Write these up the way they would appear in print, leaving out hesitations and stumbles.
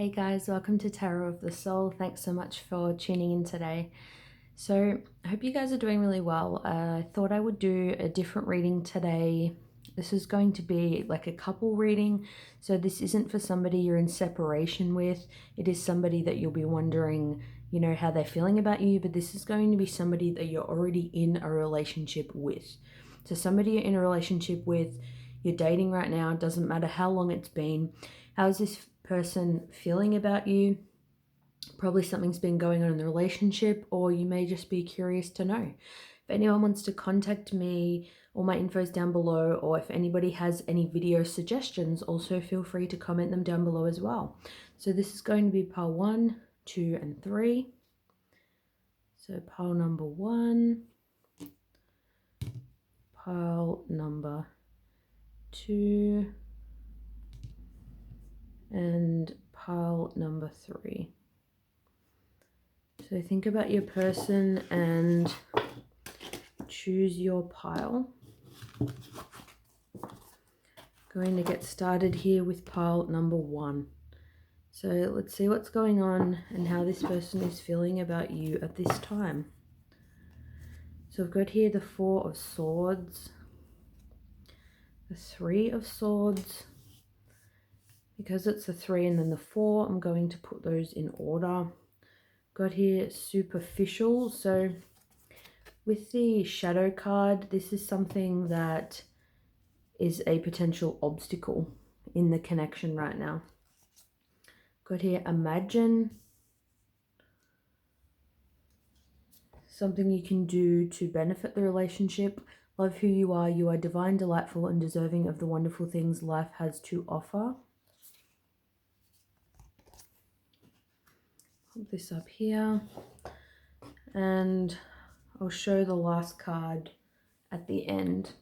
Hey guys, welcome to Tarot of the Soul. Thanks so much for tuning in today. So, I hope you guys are doing really well. I thought I would do a different reading today. This is going to be like a couple reading. So, this isn't for somebody you're in separation with. It is somebody that you'll be wondering, how they're feeling about you. But this is going to be somebody that you're already in a relationship with. So, somebody you're in a relationship with, you're dating right now, doesn't matter how long it's been. How is this person feeling about you? Probably something's been going on in the relationship, or you may just be curious to know. If anyone wants to contact me, all my info is down below, or if anybody has any video suggestions, also feel free to comment them down below as well. So this is going to be pile 1, 2, and 3. So pile number 1, pile number 2, and pile number 3. So think about your person and choose your pile. Going to get started here with pile number 1. So let's see what's going on and how this person is feeling about you at this time. So I've got here the 4 of Swords, the 3 of Swords. Because it's the 3 and then the 4, I'm going to put those in order. Got here superficial. So with the Shadow card, this is something that is a potential obstacle in the connection right now. Got here imagine. Something you can do to benefit the relationship. Love who you are. You are divine, delightful, and deserving of the wonderful things life has to offer. Put this up here. And I'll show the last card at the end.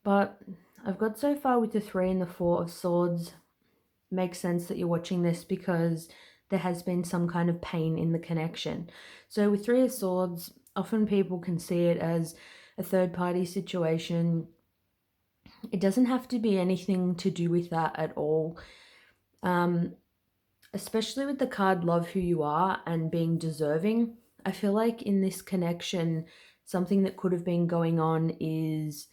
But I've got so far with the 3 and the 4 of Swords. Makes sense that you're watching this because there has been some kind of pain in the connection. So with 3 of Swords, often people can see it as a third-party situation. It doesn't have to be anything to do with that at all. Especially with the card Love Who You Are and being deserving. I feel like in this connection, something that could have been going on is,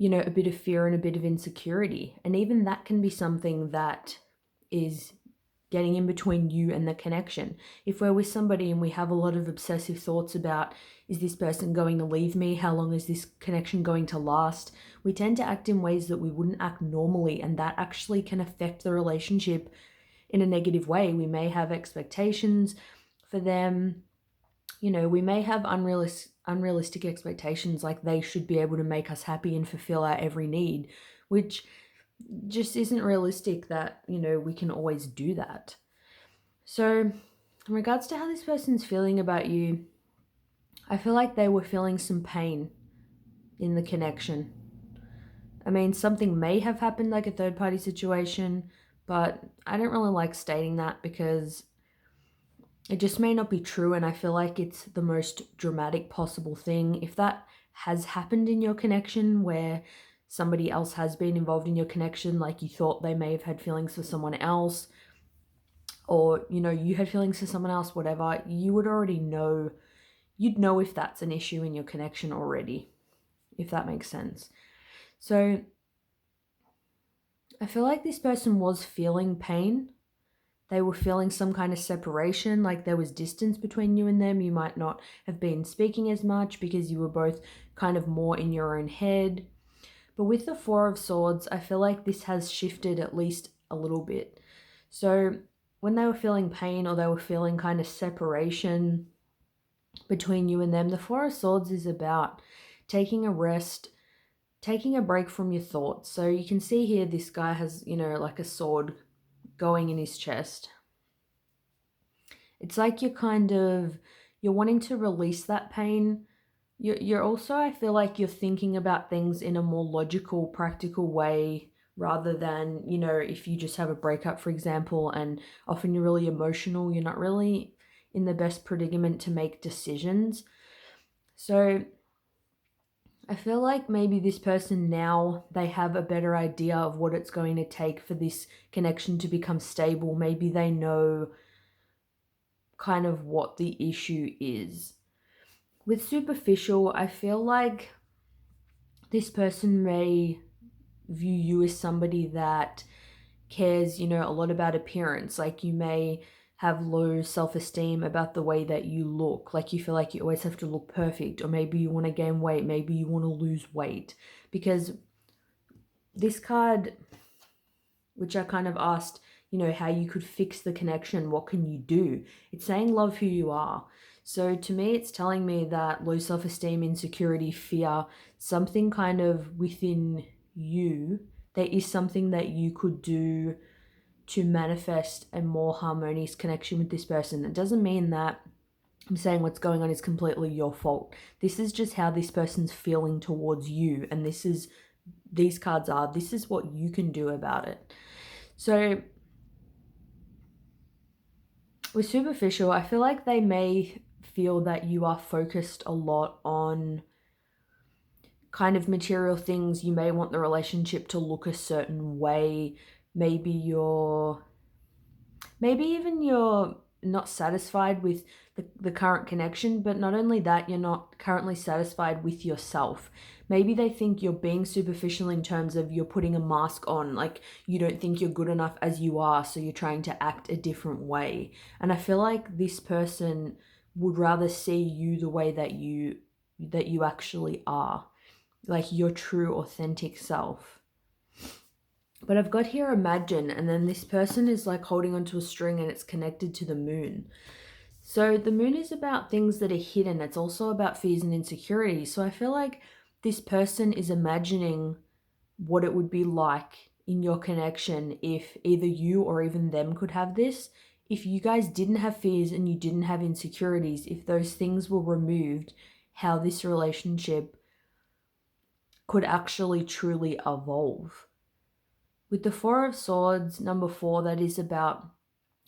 a bit of fear and a bit of insecurity. And even that can be something that is getting in between you and the connection. If we're with somebody and we have a lot of obsessive thoughts about, is this person going to leave me? How long is this connection going to last? We tend to act in ways that we wouldn't act normally, and that actually can affect the relationship in a negative way. We may have expectations for them. We may have unrealistic expectations, like they should be able to make us happy and fulfill our every need, which just isn't realistic that, we can always do that. So in regards to how this person's feeling about you, I feel like they were feeling some pain in the connection. I mean, something may have happened, like a third-party situation, but I don't really like stating that because it just may not be true, and I feel like it's the most dramatic possible thing. If that has happened in your connection where somebody else has been involved in your connection, like you thought they may have had feelings for someone else, or, you had feelings for someone else, whatever, you would already know, you'd know if that's an issue in your connection already, if that makes sense. So I feel like this person was feeling pain. They were feeling some kind of separation, like there was distance between you and them. You might not have been speaking as much because you were both kind of more in your own head. But with the 4 of Swords, I feel like this has shifted at least a little bit. So when they were feeling pain or they were feeling kind of separation between you and them, the 4 of Swords is about taking a rest, taking a break from your thoughts. So you can see here this guy has, like a sword going in his chest. It's like you're wanting to release that pain. You're also, I feel like you're thinking about things in a more logical, practical way rather than, if you just have a breakup, for example, and often you're really emotional, you're not really in the best predicament to make decisions. So I feel like maybe this person now, they have a better idea of what it's going to take for this connection to become stable. Maybe they know kind of what the issue is. With superficial, I feel like this person may view you as somebody that cares, a lot about appearance. Like you may have low self esteem about the way that you look. Like you feel like you always have to look perfect, or maybe you want to gain weight, maybe you want to lose weight. Because this card, which I kind of asked, how you could fix the connection, what can you do? It's saying love who you are. So to me, it's telling me that low self esteem, insecurity, fear, something kind of within you, there is something that you could do to manifest a more harmonious connection with this person. It doesn't mean that I'm saying what's going on is completely your fault. This is just how this person's feeling towards you, and this is what you can do about it. So with superficial, I feel like they may feel that you are focused a lot on kind of material things. You may want the relationship to look a certain way. Maybe even you're not satisfied with the current connection, but not only that, you're not currently satisfied with yourself. Maybe they think you're being superficial in terms of you're putting a mask on, like you don't think you're good enough as you are, so you're trying to act a different way. And I feel like this person would rather see you the way that you actually are, like your true authentic self. But I've got here imagine, and then this person is like holding onto a string and it's connected to the moon. So the moon is about things that are hidden. It's also about fears and insecurities. So I feel like this person is imagining what it would be like in your connection if either you or even them could have this. If you guys didn't have fears and you didn't have insecurities, if those things were removed, how this relationship could actually truly evolve. With the Four of Swords, number 4, that is about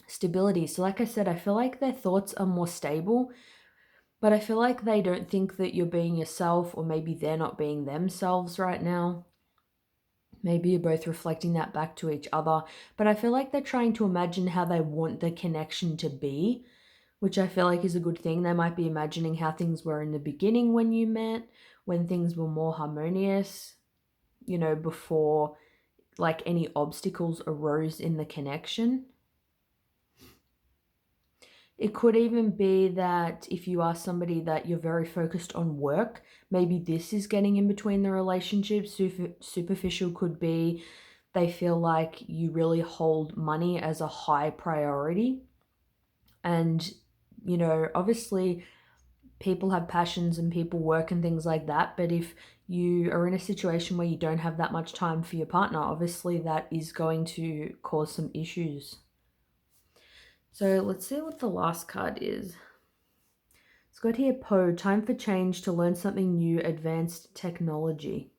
stability. So like I said, I feel like their thoughts are more stable, but I feel like they don't think that you're being yourself, or maybe they're not being themselves right now. Maybe you're both reflecting that back to each other, but I feel like they're trying to imagine how they want the connection to be, which I feel like is a good thing. They might be imagining how things were in the beginning when you met, when things were more harmonious, before like any obstacles arose in the connection. It could even be that if you are somebody that you're very focused on work, maybe this is getting in between the relationship. Superficial could be they feel like you really hold money as a high priority. And, obviously people have passions and people work and things like that. But if you are in a situation where you don't have that much time for your partner, obviously that is going to cause some issues. So let's see what the last card is. It's got here Poe, time for change, to learn something new, advanced technology.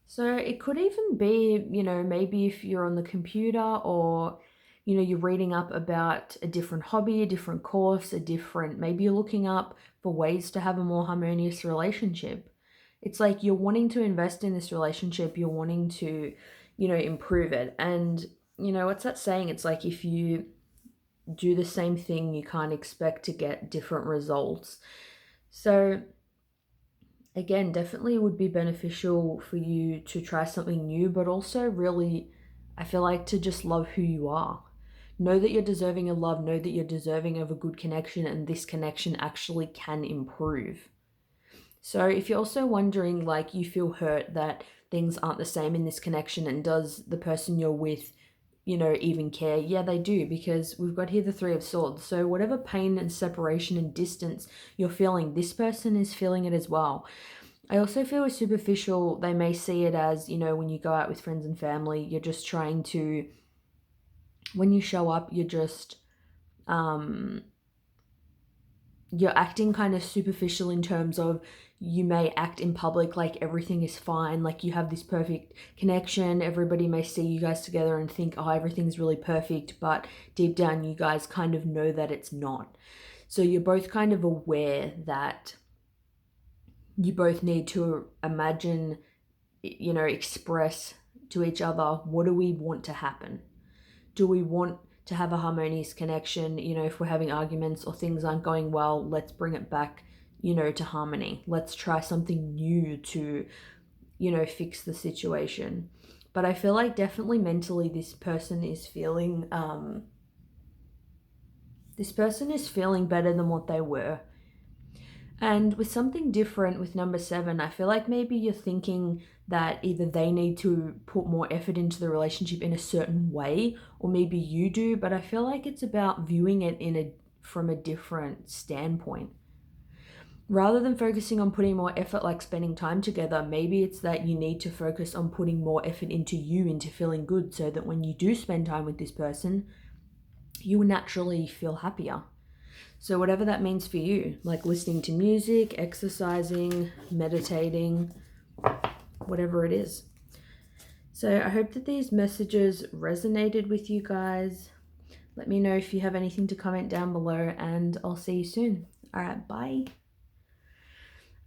So it could even be, maybe if you're on the computer, or, you're reading up about a different hobby, a different course, maybe you're looking up for ways to have a more harmonious relationship. It's like you're wanting to invest in this relationship, you're wanting to, improve it. And, what's that saying? It's like if you do the same thing, you can't expect to get different results. So again, definitely would be beneficial for you to try something new, but also really, I feel like, to just love who you are. Know that you're deserving of love, know that you're deserving of a good connection, and this connection actually can improve. So if you're also wondering, like you feel hurt that things aren't the same in this connection, and does the person you're with, even care? Yeah, they do, because we've got here the Three of Swords. So whatever pain and separation and distance you're feeling, this person is feeling it as well. I also feel with superficial, they may see it as, when you go out with friends and family, you're just trying to, when you show up, you're just, you're acting kind of superficial in terms of you may act in public like everything is fine, like you have this perfect connection. Everybody may see you guys together and think, oh, everything's really perfect, but deep down you guys kind of know that it's not. So you're both kind of aware that you both need to imagine, express to each other, what do we want to happen? Do we want to have a harmonious connection? If we're having arguments or things aren't going well, let's bring it back, to harmony. Let's try something new to, fix the situation. But I feel like definitely mentally this person is feeling better than what they were. And with something different with number 7, I feel like maybe you're thinking that either they need to put more effort into the relationship in a certain way, or maybe you do, but I feel like it's about viewing it from a different standpoint. Rather than focusing on putting more effort, like spending time together, maybe it's that you need to focus on putting more effort into you, into feeling good, so that when you do spend time with this person, you will naturally feel happier. So whatever that means for you, like listening to music, exercising, meditating, whatever it is. So I hope that these messages resonated with you guys. Let me know if you have anything to comment down below, and I'll see you soon. All right, bye.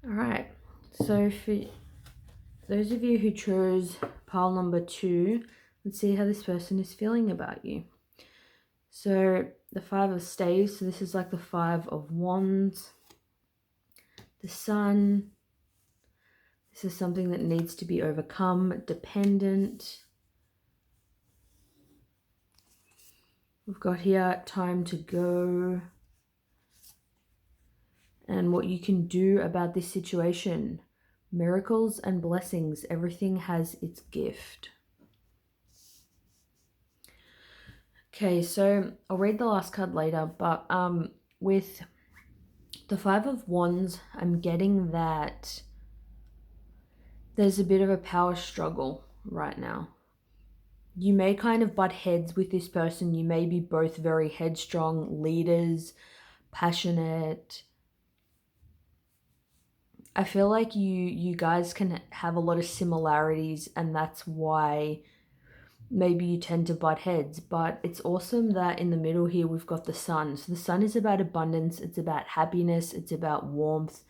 All right, so for those of you who chose pile number 2, let's see how this person is feeling about you. So the 5 of staves, so this is like the 5 of wands, the sun. This is something that needs to be overcome, dependent. We've got here time to go, and what you can do about this situation. Miracles and blessings, everything has its gift. Okay, so I'll read the last card later, but with the 5 of wands, I'm getting that there's a bit of a power struggle right now. You may kind of butt heads with this person. You may be both very headstrong leaders, passionate. I feel like you guys can have a lot of similarities, and that's why maybe you tend to butt heads. But it's awesome that in the middle here we've got the sun. So the sun is about abundance, it's about happiness, it's about warmth.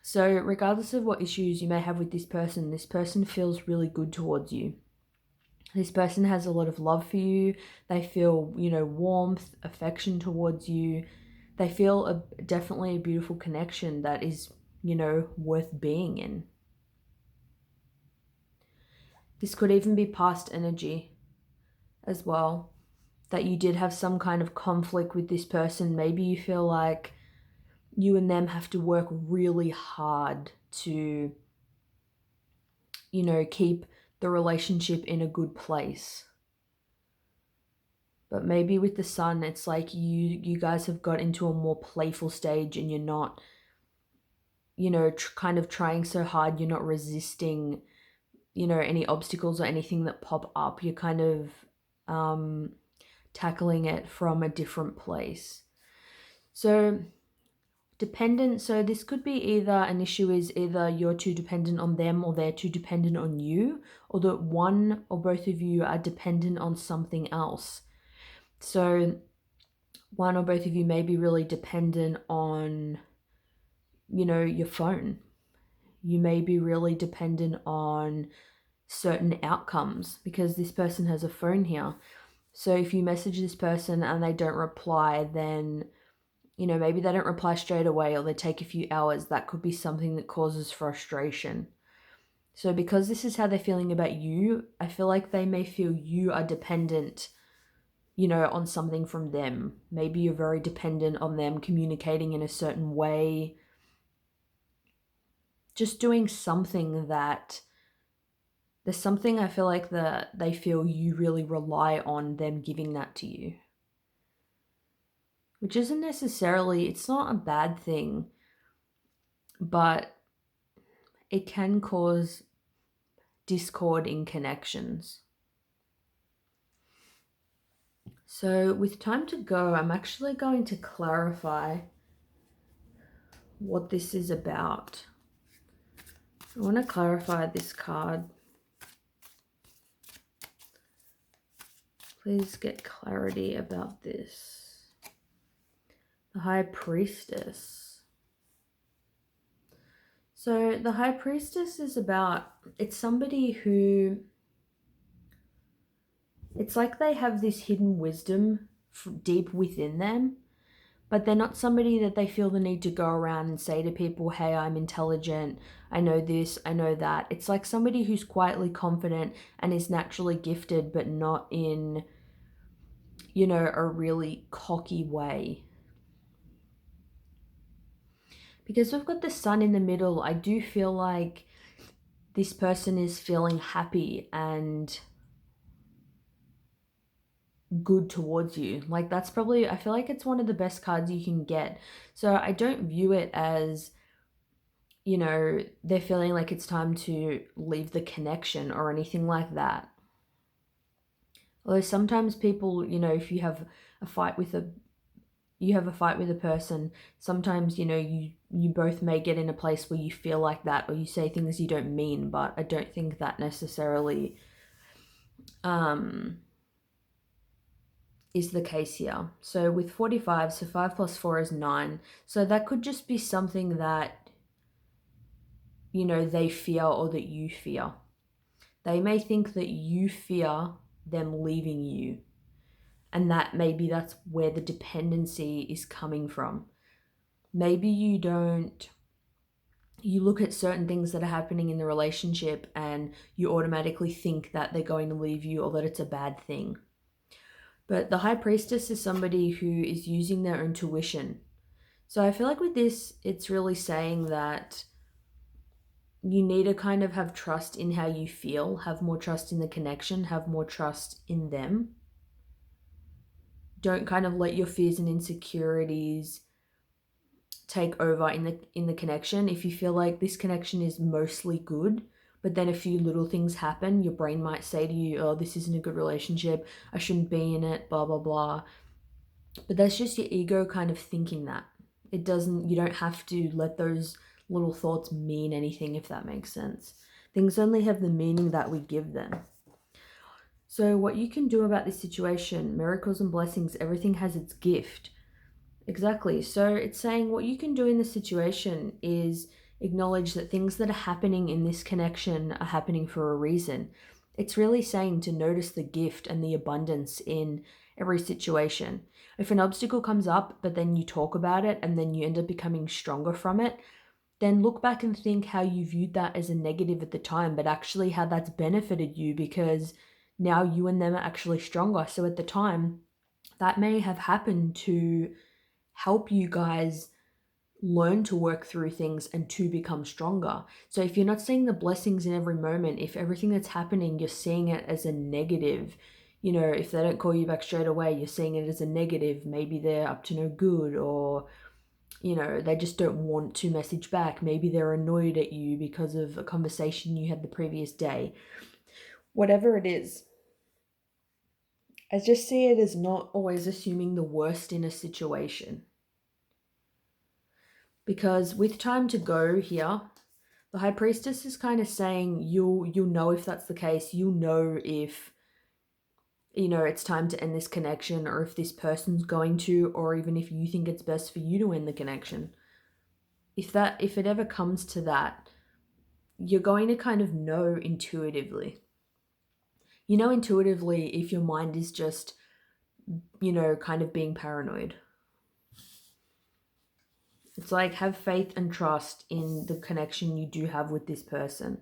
So regardless of what issues you may have with this person feels really good towards you. This person has a lot of love for you. They feel, warmth, affection towards you. They feel definitely a beautiful connection that is, worth being in. This could even be past energy as well, that you did have some kind of conflict with this person. Maybe you feel like you and them have to work really hard to, keep the relationship in a good place. But maybe with the sun, it's like you guys have got into a more playful stage, and you're not, kind of trying so hard. You're not resisting, any obstacles or anything that pop up. You're kind of tackling it from a different place. So dependent, so this could be either an issue is either you're too dependent on them, or they're too dependent on you, or that one or both of you are dependent on something else. So one or both of you may be really dependent on, your phone. You may be really dependent on certain outcomes because this person has a phone here. So if you message this person and they don't reply, then, maybe they don't reply straight away, or they take a few hours. That could be something that causes frustration. So because this is how they're feeling about you, I feel like they may feel you are dependent, on something from them. Maybe you're very dependent on them communicating in a certain way. Just doing something that there's something I feel like that they feel you really rely on them giving that to you. Which isn't necessarily, it's not a bad thing, but it can cause discord in connections. So with time to go, I'm actually going to clarify what this is about. I want to clarify this card. Please get clarity about this. The High Priestess. So the High Priestess is about, it's somebody who, it's like they have this hidden wisdom deep within them, but they're not somebody that they feel the need to go around and say to people, hey, I'm intelligent, I know this, I know that. It's like somebody who's quietly confident and is naturally gifted, but not in, a really cocky way. Because we've got the sun in the middle, I do feel like this person is feeling happy and good towards you. Like that's probably, I feel like it's one of the best cards you can get. So I don't view it as, they're feeling like it's time to leave the connection or anything like that. Although sometimes people, if you have a fight with a person, sometimes you both may get in a place where you feel like that, or you say things you don't mean, but I don't think that necessarily is the case here. So with 45, so 5 plus 4 is 9. So that could just be something that, they fear or that you fear. They may think that you fear them leaving you. And that maybe that's where the dependency is coming from. Maybe you look at certain things that are happening in the relationship and you automatically think that they're going to leave you or that it's a bad thing. But the High Priestess is somebody who is using their intuition. So I feel like with this, it's really saying that you need to kind of have trust in how you feel, have more trust in the connection, have more trust in them. Don't kind of let your fears and insecurities take over in the connection. If you feel like this connection is mostly good, but then a few little things happen, your brain might say to you, oh, this isn't a good relationship, I shouldn't be in it, blah blah blah. But that's just your ego kind of thinking that. You don't have to let those little thoughts mean anything, if that makes sense. Things only have the meaning that we give them. So what you can do about this situation, miracles and blessings, everything has its gift. Exactly. So it's saying what you can do in the situation is acknowledge that things that are happening in this connection are happening for a reason. It's really saying to notice the gift and the abundance in every situation. If an obstacle comes up, but then you talk about it and then you end up becoming stronger from it, then look back and think how you viewed that as a negative at the time, but actually how that's benefited you because now you and them are actually stronger. So at the time, that may have happened to help you guys learn to work through things and to become stronger. So if you're not seeing the blessings in every moment, if everything that's happening, you're seeing it as a negative, if they don't call you back straight away, you're seeing it as a negative. Maybe they're up to no good, or, they just don't want to message back. Maybe they're annoyed at you because of a conversation you had the previous day. Whatever it is, I just see it as not always assuming the worst in a situation. Because with time to go here, the High Priestess is kind of saying you'll know if that's the case. You'll know if, it's time to end this connection, or if this person's going to, or even if you think it's best for you to end the connection. If it ever comes to that, you're going to kind of know intuitively. You know intuitively if your mind is just, kind of being paranoid. It's like have faith and trust in the connection you do have with this person.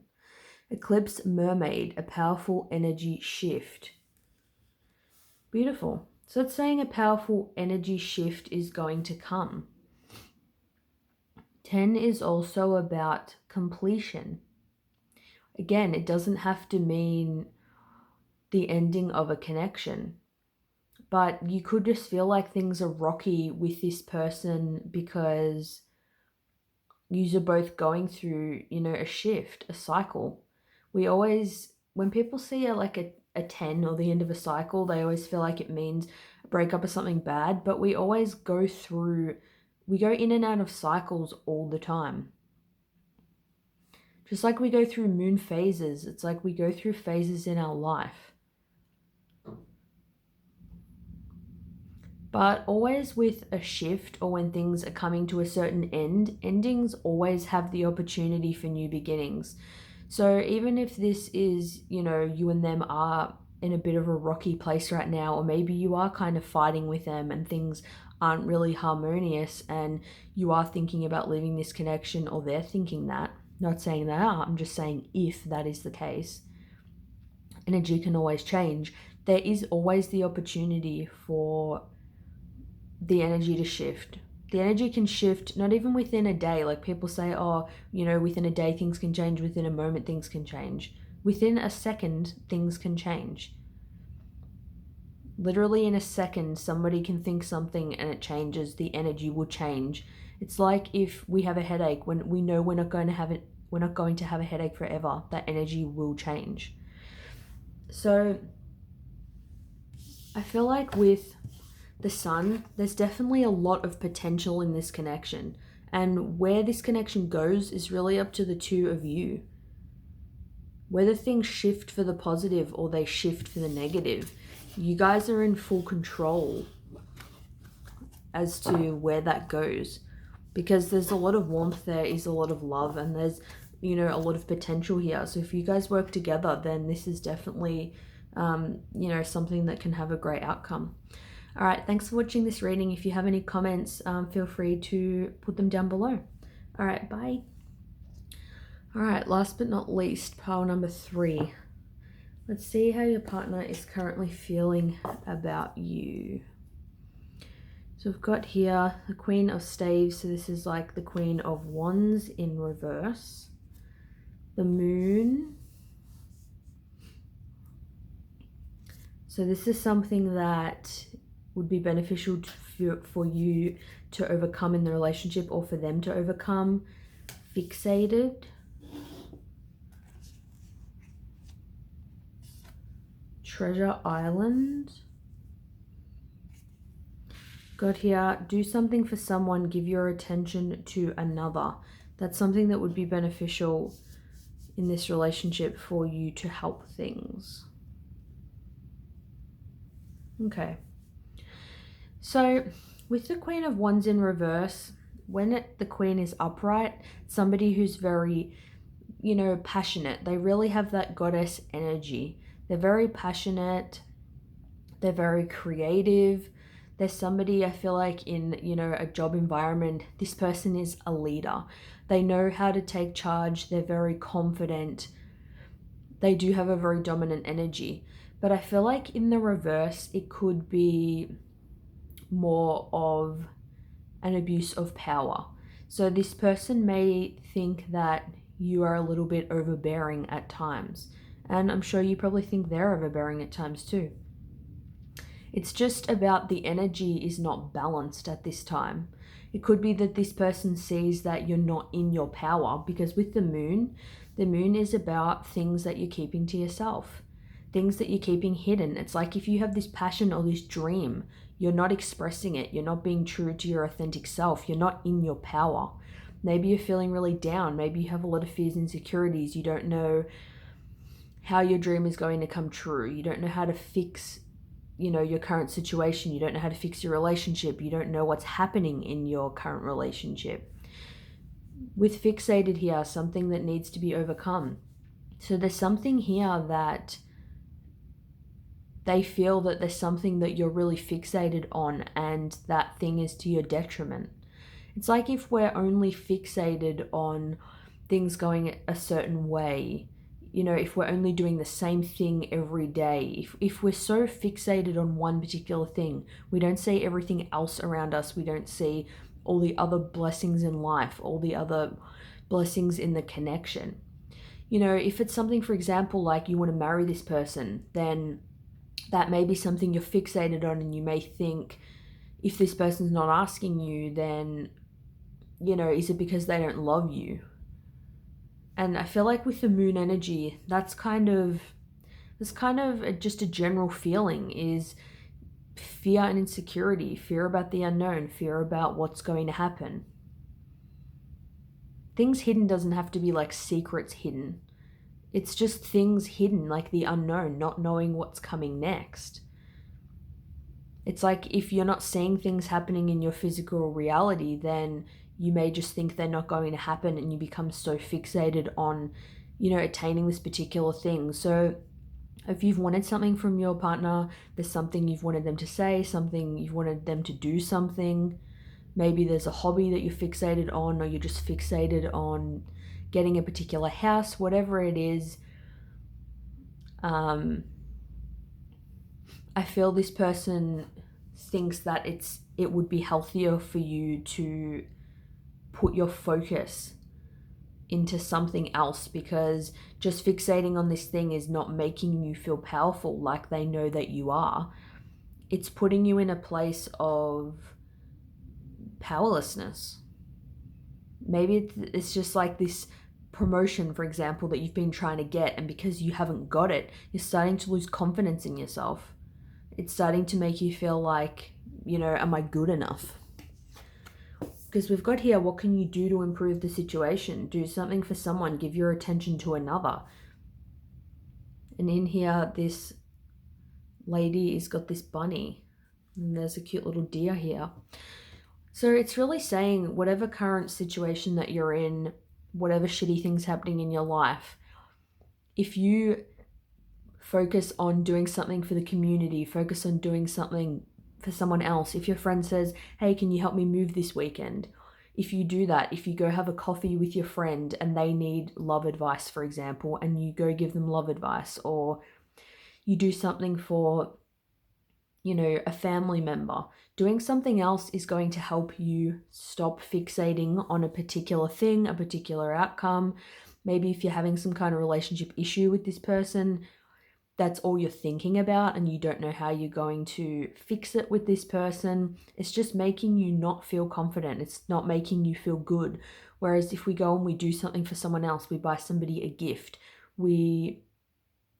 Eclipse Mermaid, a powerful energy shift. Beautiful. So it's saying a powerful energy shift is going to come. 10 is also about completion. Again, it doesn't have to mean the ending of a connection, but you could just feel like things are rocky with this person because you are both going through, a shift, a cycle. We always, when people see a 10 or the end of a cycle, they always feel like it means a breakup or something bad, but we always go in and out of cycles all the time. Just like we go through moon phases, it's like we go through phases in our life. But always with a shift or when things are coming to a certain end, endings always have the opportunity for new beginnings. So even if this is, you and them are in a bit of a rocky place right now, or maybe you are kind of fighting with them and things aren't really harmonious and you are thinking about leaving this connection, or they're thinking that, not saying they are, I'm just saying if that is the case, energy can always change. There is always the opportunity for the energy to shift. The energy can shift not even within a day. Like people say, oh, within a day things can change, within a moment things can change. Within a second, things can change. Literally in a second, somebody can think something and it changes, the energy will change. It's like if we have a headache, when we know we're not going to have a headache forever, that energy will change. So I feel like with the sun, there's definitely a lot of potential in this connection. And where this connection goes is really up to the two of you. Whether things shift for the positive or they shift for the negative, you guys are in full control as to where that goes. Because there's a lot of warmth, there is a lot of love, and there's, a lot of potential here. So if you guys work together, then this is definitely, something that can have a great outcome. All right, thanks for watching this reading. If you have any comments, feel free to put them down below. All right, bye. All right, last but not least, pile number 3. Let's see how your partner is currently feeling about you. So we've got here the Queen of Staves. So this is like the Queen of Wands in reverse. The Moon. So this is something that would be beneficial for you to overcome in the relationship, or for them to overcome. Fixated. Treasure Island. Got here, do something for someone, give your attention to another. That's something that would be beneficial in this relationship for you to help things. Okay. So with the Queen of Wands in reverse, when the Queen is upright, somebody who's very, passionate. They really have that goddess energy. They're very passionate. They're very creative. There's somebody, I feel like, in, a job environment, this person is a leader. They know how to take charge. They're very confident. They do have a very dominant energy. But I feel like in the reverse, it could be more of an abuse of power. So this person may think that you are a little bit overbearing at times. And I'm sure you probably think they're overbearing at times too. It's just about the energy is not balanced at this time. It could be that this person sees that you're not in your power, because with the moon is about things that you're keeping to yourself, things that you're keeping hidden. It's like if you have this passion or this dream, you're not expressing it. You're not being true to your authentic self. You're not in your power. Maybe you're feeling really down. Maybe you have a lot of fears and insecurities. You don't know how your dream is going to come true. You don't know how to fix your current situation. You don't know how to fix your relationship. You don't know what's happening in your current relationship. With fixated here, something that needs to be overcome. So there's something here that they feel that there's something that you're really fixated on, and that thing is to your detriment. It's like if we're only fixated on things going a certain way, if we're only doing the same thing every day, if we're so fixated on one particular thing, we don't see everything else around us. We don't see all the other blessings in life, all the other blessings in the connection. If it's something, for example, like you want to marry this person, then that may be something you're fixated on, and you may think, if this person's not asking you, then, is it because they don't love you? And I feel like with the moon energy, that's kind of just a general feeling, is fear and insecurity, fear about the unknown, fear about what's going to happen. Things hidden doesn't have to be like secrets hidden. It's just things hidden, like the unknown, not knowing what's coming next. It's like if you're not seeing things happening in your physical reality, then you may just think they're not going to happen and you become so fixated on, attaining this particular thing. So if you've wanted something from your partner, there's something you've wanted them to say, something you've wanted them to do something. Maybe there's a hobby that you're fixated on, or you're just fixated on getting a particular house, whatever it is. I feel this person thinks that it would be healthier for you to put your focus into something else, because just fixating on this thing is not making you feel powerful like they know that you are. It's putting you in a place of powerlessness. Maybe it's just like this promotion, for example, that you've been trying to get, and because you haven't got it, you're starting to lose confidence in yourself. It's starting to make you feel like, am I good enough? Because we've got here, what can you do to improve the situation? Do something for someone, give your attention to another. And in here, this lady has got this bunny, and there's a cute little deer here. So it's really saying whatever current situation that you're in, whatever shitty things happening in your life, if you focus on doing something for the community, focus on doing something for someone else. If your friend says, hey, can you help me move this weekend? If you do that, if you go have a coffee with your friend and they need love advice, for example, and you go give them love advice, or you do something for, a family member, doing something else is going to help you stop fixating on a particular thing, a particular outcome. Maybe if you're having some kind of relationship issue with this person, that's all you're thinking about and you don't know how you're going to fix it with this person. It's just making you not feel confident. It's not making you feel good. Whereas if we go and we do something for someone else, we buy somebody a gift,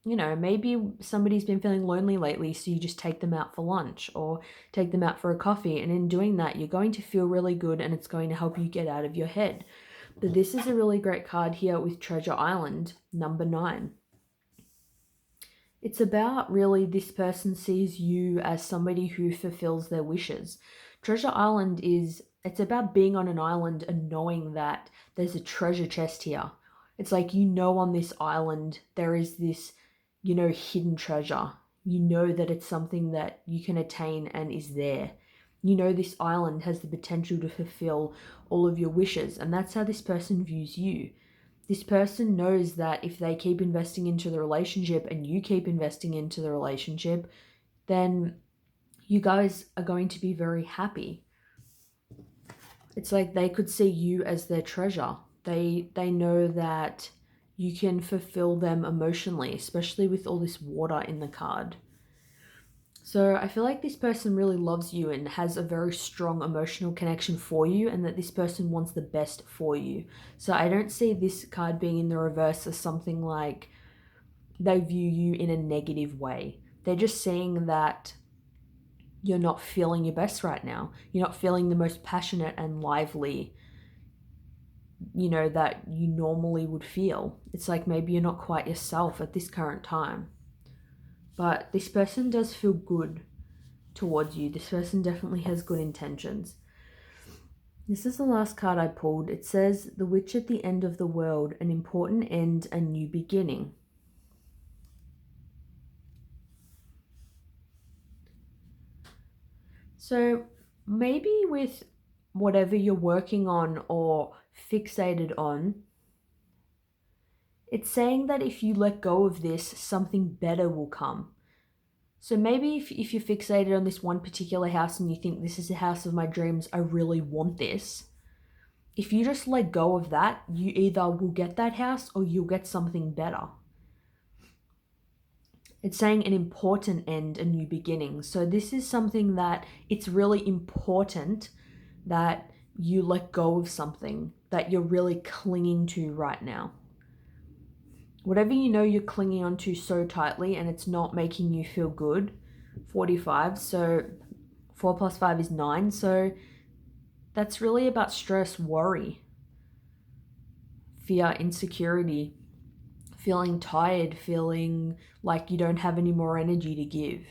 maybe somebody's been feeling lonely lately, so you just take them out for lunch or take them out for a coffee. And in doing that, you're going to feel really good and it's going to help you get out of your head. But this is a really great card here with Treasure Island, number 9. It's about really this person sees you as somebody who fulfills their wishes. Treasure Island it's about being on an island and knowing that there's a treasure chest here. It's like, on this island, there is this, hidden treasure. You know that it's something that you can attain and is there. This island has the potential to fulfill all of your wishes, and that's how this person views you. This person knows that if they keep investing into the relationship and you keep investing into the relationship, then you guys are going to be very happy. It's like they could see you as their treasure. They know that you can fulfill them emotionally, especially with all this water in the card. So I feel like this person really loves you and has a very strong emotional connection for you, and that this person wants the best for you. So I don't see this card being in the reverse as something like they view you in a negative way. They're just seeing that you're not feeling your best right now. You're not feeling the most passionate and lively, that you normally would feel. It's like maybe you're not quite yourself at this current time. But this person does feel good towards you. This person definitely has good intentions. This is the last card I pulled. It says, the witch at the end of the world, an important end, a new beginning. So maybe with whatever you're working on or fixated on, it's saying that if you let go of this, something better will come. So maybe if you're fixated on this one particular house and you think this is the house of my dreams, I really want this. If you just let go of that, you either will get that house or you'll get something better. It's saying an important end, a new beginning. So this is something that it's really important that you let go of something that you're really clinging to right now. Whatever you're clinging onto so tightly and it's not making you feel good. 45, so 4 plus 5 is 9. So that's really about stress, worry, fear, insecurity, feeling tired, feeling like you don't have any more energy to give.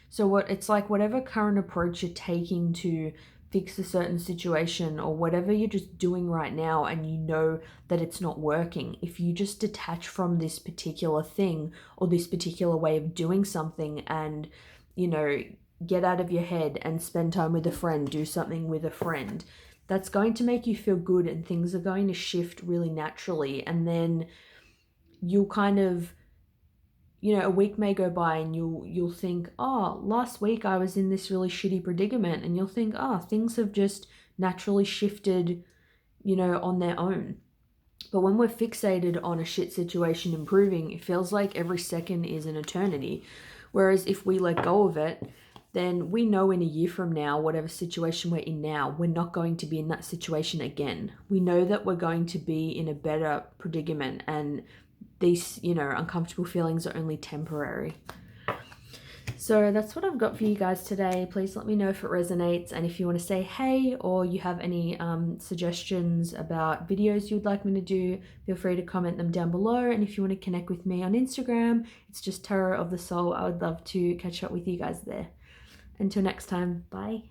So what it's like, whatever current approach you're taking to fix a certain situation, or whatever you're just doing right now and you know that it's not working, if you just detach from this particular thing or this particular way of doing something and, you know, get out of your head and spend time with a friend, do something with a friend, that's going to make you feel good and things are going to shift really naturally. And then you'll kind of, you know, a week may go by and you'll think, oh, last week I was in this really shitty predicament, and you'll think, oh, things have just naturally shifted, you know, on their own. But when we're fixated on a shit situation improving, it feels like every second is an eternity. Whereas if we let go of it, then we know in a year from now, whatever situation we're in now, we're not going to be in that situation again. We know that we're going to be in a better predicament, and these, you know, uncomfortable feelings are only temporary. So that's what I've got for you guys today. Please let me know if it resonates, and if you want to say hey, or you have any suggestions about videos you'd like me to do, feel free to comment them down below. And if you want to connect with me on Instagram, it's just Tarot of the Soul. I would love to catch up with you guys there. Until next time, bye.